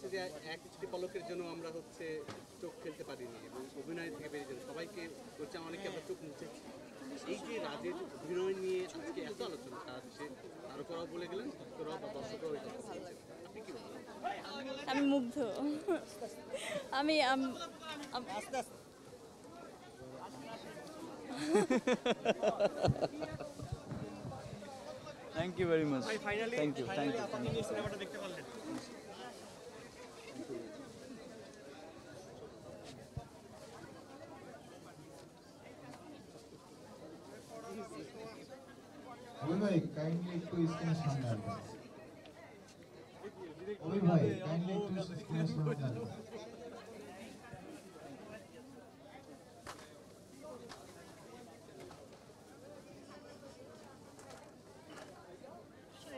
হচ্ছে যে একটি পলকের জন্য আমরা হচ্ছে চোখ ফেলতে পারিনি এবং অভিনয় থেকে বেরিয়ে যান সবাইকে হচ্ছে অনেকে আমরা চোখ মুছেছি। এই যে রাজের অভিনয় নিয়ে আজকে এত আলোচনা সারা দেশে তারকারাও বলে গেলেন, ভক্তরাও বা দর্শকরাও এই কথা বলছেন, আপনি কি বলেন? আমি মুগ্ধ। আমি thank you very much, thank you, thank you. সিনেমাটা দেখতে পারলেন? অভি ভাই কাইন্ডলি একটু স্ক্রিনের সামনে আসবেন। অভি ভাই কাইন্ডলি একটু স্ক্রিনের সামনে আসবেন।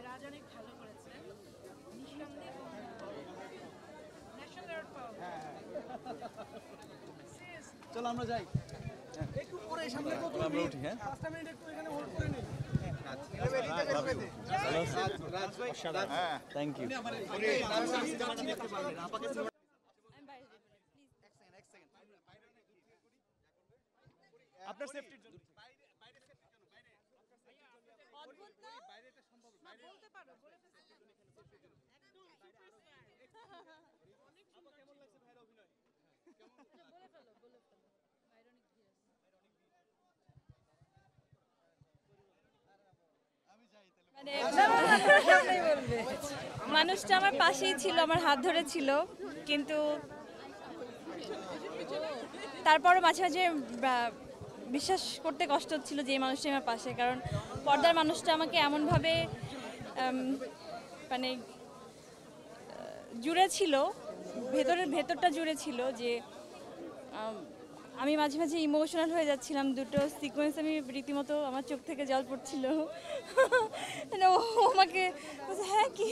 রাজ অনেক ভালো করেছে নিঃসন্দেহে ন্যাশনাল অ্যাওয়ার্ড পাওয়া চলো আমরা যাই, একটু পরে সামনে আমরা উঠি। হ্যাঁ, 5 মিনিট একটু এখানে হোল্ড করে নিন। Thank you. আপনার সেফটির জন্য অদ্ভুত না? না বলতে পারো, বলে ফেলতে পারো। বলে ফেলো। আইরনিক মানে মানুষটা আমার পাশেই ছিল, আমার হাত ধরেছিল, কিন্তু তারপরও মাঝে মাঝে বিশ্বাস করতে কষ্ট হচ্ছিল যে এই মানুষটা আমার পাশে, কারণ পর্দার মানুষটা আমাকে এমনভাবে মানে জুড়ে ছিল, ভেতরটা জুড়ে ছিল যে আমি মাঝে মাঝে ইমোশনাল হয়ে যাচ্ছিলাম। দুটো সিকোয়েন্স আমি রীতিমতো আমার চোখ থেকে জল পড়ছিল। মানে ও আমাকে বলছে, হ্যাঁ কি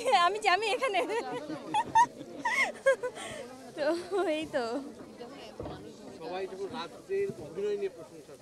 আমি এখানে। তো এই তো সবাই যখন রাজের অভিনয় নিয়ে প্রশংসা